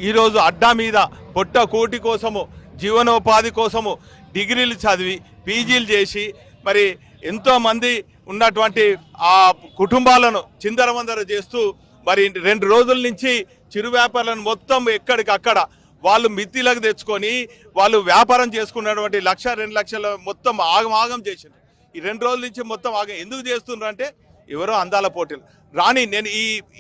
ఈరోజు అడ్డా మీద పొట్ట కోటి కోసము జీవనోపాధి కోసము డిగ్రీలు చదివి పీజీలు చేసి మరి ఎంతోమంది ఉన్నటువంటి ఆ కుటుంబాలను చిందరవందర చేస్తూ మరి 2 రోజుల నుంచి చిరు వ్యాపారులను మొత్తం ఎక్కడికక్కడ వాళ్ళు మిత్తిలకు తెచ్చుకొని వాళ్ళు వ్యాపారం చేసుకున్నటువంటి 1-2 లక్షల మొత్తం ఆగం చేసిండ్రు. ఈ 2 రోజుల నుంచి మొత్తం ఎందుకు చేస్తున్నారు అంటే ఎవరో అందాల పోటీలు రాని. నేను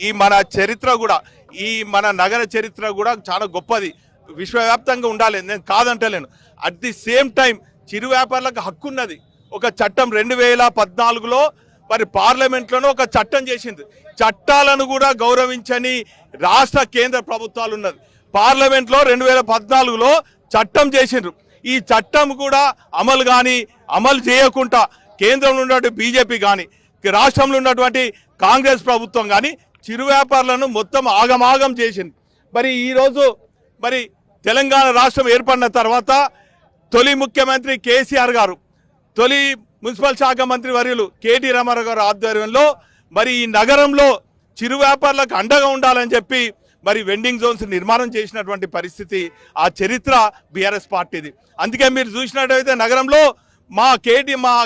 ఈ మన చరిత్ర కూడా ఈ మన నగర చరిత్ర కూడా చాలా గొప్పది, విశ్వవ్యాప్తంగా ఉండాలి, నేను కాదంటలేను. అట్ ది సేమ్ టైం చిరు వ్యాపారులకు హక్కు ఉన్నది. ఒక చట్టం 2014లో మరి పార్లమెంట్లోనూ ఒక చట్టం చేసింది. చట్టాలను కూడా గౌరవించని రాష్ట్ర కేంద్ర ప్రభుత్వాలు ఉన్నది. పార్లమెంట్లో 2014లో చట్టం చేసిండ్రు. ఈ చట్టం కూడా అమలు చేయకుండా కేంద్రంలో ఉన్నటువంటి బీజేపీ కానీ రాష్ట్రంలో ఉన్నటువంటి కాంగ్రెస్ ప్రభుత్వం కానీ చిరు వ్యాపారులను మొత్తం ఆగమాగం చేసింది. మరి ఈరోజు మరి తెలంగాణ రాష్ట్రం ఏర్పడిన తర్వాత తొలి ముఖ్యమంత్రి కేసీఆర్ గారు, తొలి మున్సిపల్ శాఖ మంత్రి వర్యులు కేటీ రామారావు గారు ఆధ్వర్యంలో మరి ఈ నగరంలో చిరు వ్యాపారులకు అండగా ఉండాలని చెప్పి మరి వెండింగ్ జోన్స్ నిర్మాణం చేసినటువంటి పరిస్థితి, ఆ చరిత్ర బీఆర్ఎస్ పార్టీది. అందుకే మీరు చూసినట్టయితే నగరంలో మా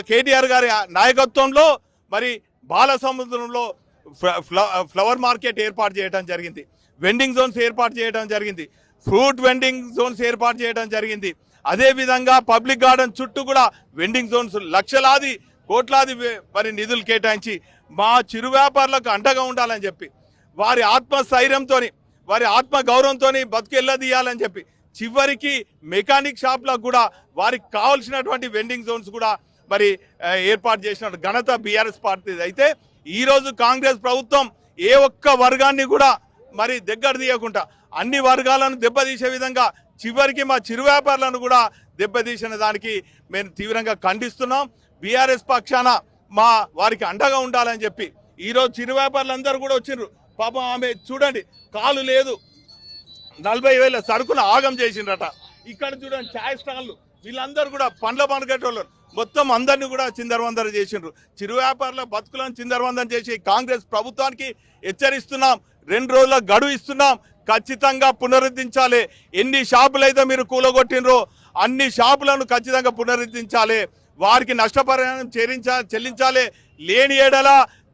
కేటీఆర్ గారి నాయకత్వంలో మరి బాలసముద్రంలో ఫ్లవర్ మార్కెట్ ఏర్పాటు చేయడం జరిగింది, వెండింగ్ జోన్స్ ఏర్పాటు చేయడం జరిగింది, ఫ్రూట్ వెండింగ్ జోన్స్ ఏర్పాటు చేయడం జరిగింది. అదేవిధంగా పబ్లిక్ గార్డెన్ చుట్టూ కూడా వెండింగ్ జోన్స్ లక్షలాది కోట్లాది మరి నిధులు కేటాయించి మా చిరు వ్యాపారులకు అండగా ఉండాలని చెప్పి వారి ఆత్మస్థైర్యంతో వారి ఆత్మ గౌరవంతో బతుకెళ్ళదీయాలని చెప్పి చివరికి మెకానిక్ షాప్లకు కూడా వారికి కావాల్సినటువంటి వెండింగ్ జోన్స్ కూడా మరి ఏర్పాటు చేసిన ఘనత బీఆర్ఎస్ పార్టీ. అయితే ఈరోజు కాంగ్రెస్ ప్రభుత్వం ఏ ఒక్క వర్గాన్ని కూడా మరి దగ్గర తీయకుండా అన్ని వర్గాలను దెబ్బతీసే విధంగా చివరికి మా చిరు వ్యాపారులను కూడా దెబ్బతీసిన దానికి మేము తీవ్రంగా ఖండిస్తున్నాం. బీఆర్ఎస్ పక్షాన వారికి అండగా ఉండాలని చెప్పి ఈరోజు చిరు వ్యాపారులందరూ కూడా వచ్చిండ్రు. పాపం ఆమె చూడండి, కాలు లేదు, 40,000 సరుకులు ఆగం చేసిండ్రట. ఇక్కడ చూడండి ఛాయ్ స్టాళ్ళు, వీళ్ళందరూ కూడా పండ్ల మార్కెట్ వాళ్ళు మొత్తం అందరినీ కూడా చిందరవందర చేసిండ్రు. చిరు వ్యాపారుల బతుకులను చిందరవందర చేసి కాంగ్రెస్ ప్రభుత్వానికి హెచ్చరిస్తున్నాం. 2 రోజుల గడువు ఇస్తున్నాం, ఖచ్చితంగా పునరుద్ధరించాలి. ఎన్ని షాపులు అయితే మీరు కూలగొట్టినరో అన్ని షాపులను ఖచ్చితంగా పునరుద్ధరించాలి. వారికి నష్టపరిహారం చెల్లించాలి. లేని ఏడల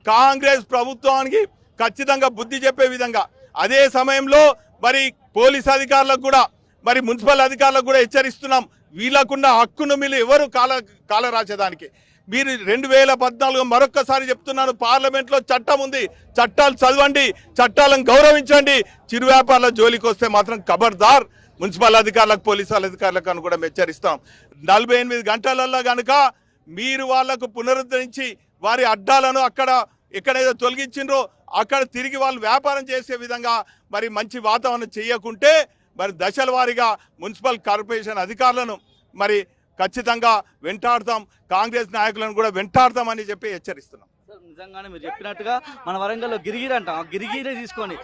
కాంగ్రెస్ ప్రభుత్వానికి ఖచ్చితంగా బుద్ధి చెప్పే విధంగా, అదే సమయంలో మరి పోలీస్ అధికారులకు కూడా మరి మున్సిపల్ అధికారులకు కూడా హెచ్చరిస్తున్నాం. వీళ్ళకున్న హక్కును మీరు ఎవరు కాల రాసేదానికి. మీరు 2014 మరొక్కసారి చెప్తున్నాను, పార్లమెంట్లో చట్టం ఉంది, చట్టాలు చదవండి, చట్టాలను గౌరవించండి. చిరు వ్యాపారుల జోలికి వస్తే మాత్రం ఖబర్దార్ మున్సిపల్ అధికారులకు పోలీసు అధికారులకు అని కూడా హెచ్చరిస్తాం. 48 గంటలలో కనుక మీరు వాళ్లకు పునరుద్ధరించి వారి అడ్డాలను అక్కడ ఎక్కడైతే తొలగించిండ్రో అక్కడ తిరిగి వాళ్ళు వ్యాపారం చేసే విధంగా మరి మంచి వాతావరణం చేయకుంటే మరి దశల వారీగా మున్సిపల్ కార్పొరేషన్ అధికారులను మరి ఖచ్చితంగా వెంటాడతాం, కాంగ్రెస్ నాయకులను కూడా వెంటాడతామని చెప్పి హెచ్చరిస్తున్నాం. నిజంగానే మీరు చెప్పినట్టుగా మన వరంగల్లో గిరిగిరి అంటాం, ఆ గిరిగిరి తీసుకొని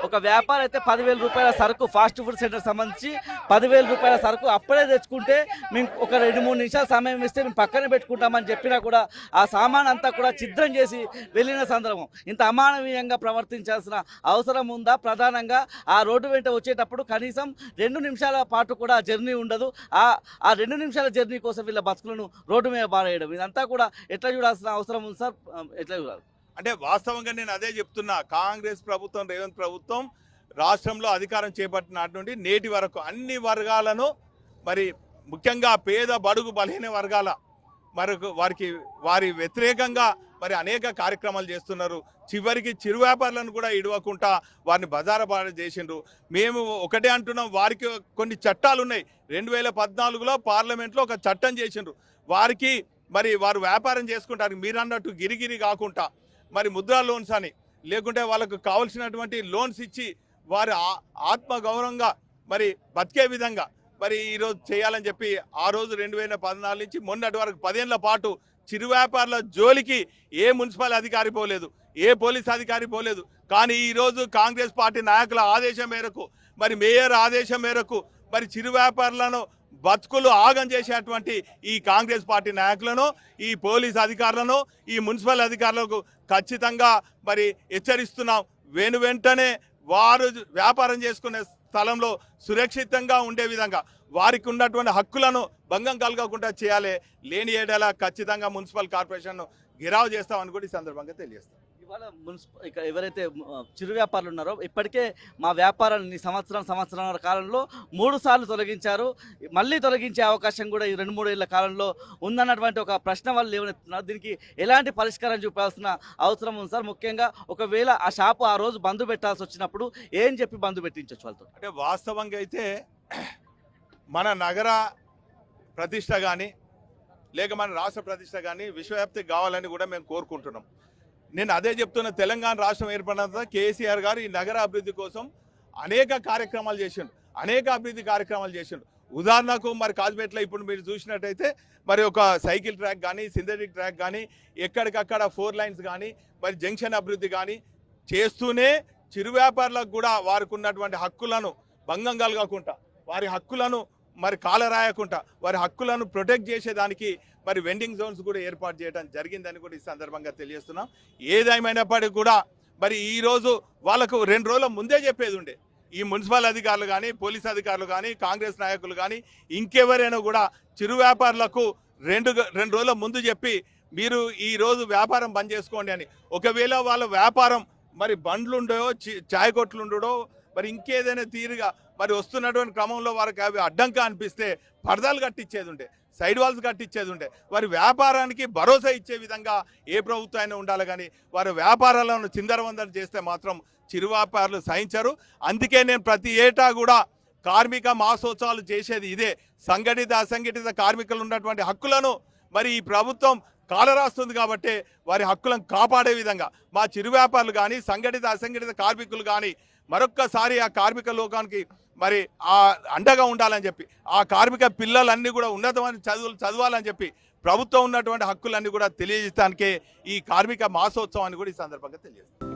ఒక వ్యాపారం అయితే 10,000 రూపాయల సరుకు ఫాస్ట్ ఫుడ్ సెంటర్ సంబంధించి 10,000 రూపాయల సరుకు అప్పుడే తెచ్చుకుంటే మేము ఒక 2-3 నిమిషాలు సమయం ఇస్తే మేము పక్కనే పెట్టుకుంటామని చెప్పినా కూడా ఆ సామాన్ అంతా కూడా ఛిద్రం చేసి వెళ్ళిన సందర్భం. ఇంత అమానవీయంగా ప్రవర్తించాల్సిన అవసరం ఉందా? ప్రధానంగా ఆ రోడ్డు వెంట వచ్చేటప్పుడు కనీసం 2 నిమిషాల పాటు కూడా జర్నీ ఉండదు. ఆ 2 నిమిషాల జర్నీ కోసం వీళ్ళ బతుకులను రోడ్డు మీద బారేయడం, ఇదంతా కూడా ఎట్లా చూడాల్సిన అవసరం ఉంది సార్? ఎట్లా చూడాలి అంటే వాస్తవంగా నేను అదే చెప్తున్నా. కాంగ్రెస్ ప్రభుత్వం, రేవంత్ ప్రభుత్వం రాష్ట్రంలో అధికారం చేపట్టినటు నుండి నేటి వరకు అన్ని వర్గాలను మరి ముఖ్యంగా పేద బడుగు బలహీన వర్గాల వారి వ్యతిరేకంగా మరి అనేక కార్యక్రమాలు చేస్తున్నారు. చివరికి చిరు వ్యాపారులను కూడా ఇడవకుండా వారిని బజారబాట చేసిండ్రు. మేము ఒకటే అంటున్నాం, వారికి కొన్ని చట్టాలు ఉన్నాయి. 2014లో పార్లమెంట్లో ఒక చట్టం చేసిండ్రు. వారికి మరి వారు వ్యాపారం చేసుకుంటారు, మీరు అన్నట్టు గిరిగిరి కాకుండా మరి ముద్రా లోన్స్ అని లేకుంటే వాళ్ళకు కావాల్సినటువంటి లోన్స్ ఇచ్చి వారి ఆత్మగౌరవంగా మరి బతికే విధంగా మరి ఈరోజు చేయాలని చెప్పి ఆ రోజు 2014 నుంచి మొన్నటి వరకు 10 ఏళ్ల పాటు చిరు వ్యాపారుల జోలికి ఏ మున్సిపల్ అధికారి పోలేదు, ఏ పోలీస్ అధికారి పోలేదు. కానీ ఈరోజు కాంగ్రెస్ పార్టీ నాయకుల ఆదేశం మేరకు మరి మేయర్ ఆదేశం మేరకు మరి చిరు వ్యాపారులను బతుకులు ఆగం చేసేటువంటి ఈ కాంగ్రెస్ పార్టీ నాయకులను, ఈ పోలీస్ అధికారులను, ఈ మున్సిపల్ అధికారులకు ఖచ్చితంగా మరి హెచ్చరిస్తున్నాం. వెంటనే వారు వ్యాపారం చేసుకునే స్థలంలో సురక్షితంగా ఉండే విధంగా వారికి ఉన్నటువంటి హక్కులను భంగం కలగకుండా చేయాలి. లేని ఏడలా ఖచ్చితంగా మున్సిపల్ కార్పొరేషన్ గిరావు చేస్తామని కూడా ఈ సందర్భంగా తెలియజేస్తాం. ఇవాళ ఇక ఎవరైతే చిరు వ్యాపారులు ఉన్నారో ఇప్పటికే మా వ్యాపారాన్ని సంవత్సరం కాలంలో 3 సార్లు తొలగించారు. మళ్ళీ తొలగించే అవకాశం కూడా ఈ 2-3 ఏళ్ల కాలంలో ఉందన్నటువంటి ఒక ప్రశ్న వాళ్ళు లేవనెత్తున్నారు. దీనికి ఎలాంటి పరిష్కారం చూపాల్సిన అవసరం ఉంది సార్? ముఖ్యంగా ఒకవేళ ఆ షాపు ఆ రోజు బంద్ పెట్టాల్సి వచ్చినప్పుడు ఏం చెప్పి బంద్ పెట్టించవచ్చు వాళ్ళతో? అంటే వాస్తవంగా అయితే మన నగర ప్రతిష్ట కానీ లేక మన రాష్ట్ర ప్రతిష్ట కానీ విశ్వవ్యాప్తి కావాలని కూడా మేము కోరుకుంటున్నాం. నేను అదే చెప్తున్న, తెలంగాణ రాష్ట్రం ఏర్పడిన తర్వాత కేసీఆర్ గారు ఈ నగర అభివృద్ధి కోసం అనేక కార్యక్రమాలు చేసిండు, అనేక అభివృద్ధి కార్యక్రమాలు చేసిండు. ఉదాహరణకు మరి కాజ్పేటలో ఇప్పుడు మీరు చూసినట్టయితే మరి ఒక సైకిల్ ట్రాక్ కానీ సింథటిక్ ట్రాక్ కానీ ఎక్కడికక్కడ 4 లైన్స్ కానీ మరి జంక్షన్ అభివృద్ధి కానీ చేస్తూనే చిరు వ్యాపారులకు కూడా వారికి ఉన్నటువంటి హక్కులను భంగం కలగకుండా, వారి హక్కులను మరి కాలరాయకుండా, వారి హక్కులను ప్రొటెక్ట్ చేసేదానికి మరి వెండింగ్ జోన్స్ కూడా ఏర్పాటు చేయడం జరిగిందని కూడా ఈ సందర్భంగా తెలియజేస్తున్నాం. ఏదేమైనప్పటికీ కూడా మరి ఈరోజు వాళ్ళకు 2 రోజుల ముందే చెప్పేది ఉండే, ఈ మున్సిపల్ అధికారులు కానీ పోలీస్ అధికారులు కానీ కాంగ్రెస్ నాయకులు కానీ ఇంకెవరైనా కూడా చిరు వ్యాపారులకు 2 రోజుల ముందు చెప్పి మీరు ఈరోజు వ్యాపారం బంద్ చేసుకోండి అని. ఒకవేళ వాళ్ళ వ్యాపారం మరి బండ్లుండో చాయ్ కొట్లుండో మరి ఇంకేదైనా తీరుగా మరి వస్తున్నటువంటి క్రమంలో వారికి అవి అడ్డంగా అనిపిస్తే పరదాలు కట్టించేది ఉండే, సైడ్ వాల్స్ కట్టించేది ఉండే. వారి వ్యాపారానికి భరోసా ఇచ్చే విధంగా ఏ ప్రభుత్వం అయినా ఉండాలి. కానీ వారి వ్యాపారాలను చిందరవందర చేస్తే మాత్రం చిరు వ్యాపారులు సహించరు. అందుకే నేను ప్రతి ఏటా కూడా కార్మిక మాసోత్సవాలు చేసేది ఇదే. సంఘటిత అసంఘటిత కార్మికులు ఉన్నటువంటి హక్కులను మరి ఈ ప్రభుత్వం కాలరాస్తుంది కాబట్టి వారి హక్కులను కాపాడే విధంగా మా చిరు వ్యాపారులు కానీ సంఘటిత అసంఘటిత కార్మికులు కానీ మరొక్కసారి ఆ కార్మిక లోకానికి మరి ఆ అండగా ఉండాలని చెప్పి, ఆ కార్మిక పిల్లలన్నీ కూడా ఉన్నతమైన చదవాలని చెప్పి ప్రభుత్వం ఉన్నటువంటి హక్కులన్నీ కూడా తెలియజేయడానికే ఈ కార్మిక మాసోత్సవాన్ని కూడా ఈ సందర్భంగా తెలియజేస్తాం.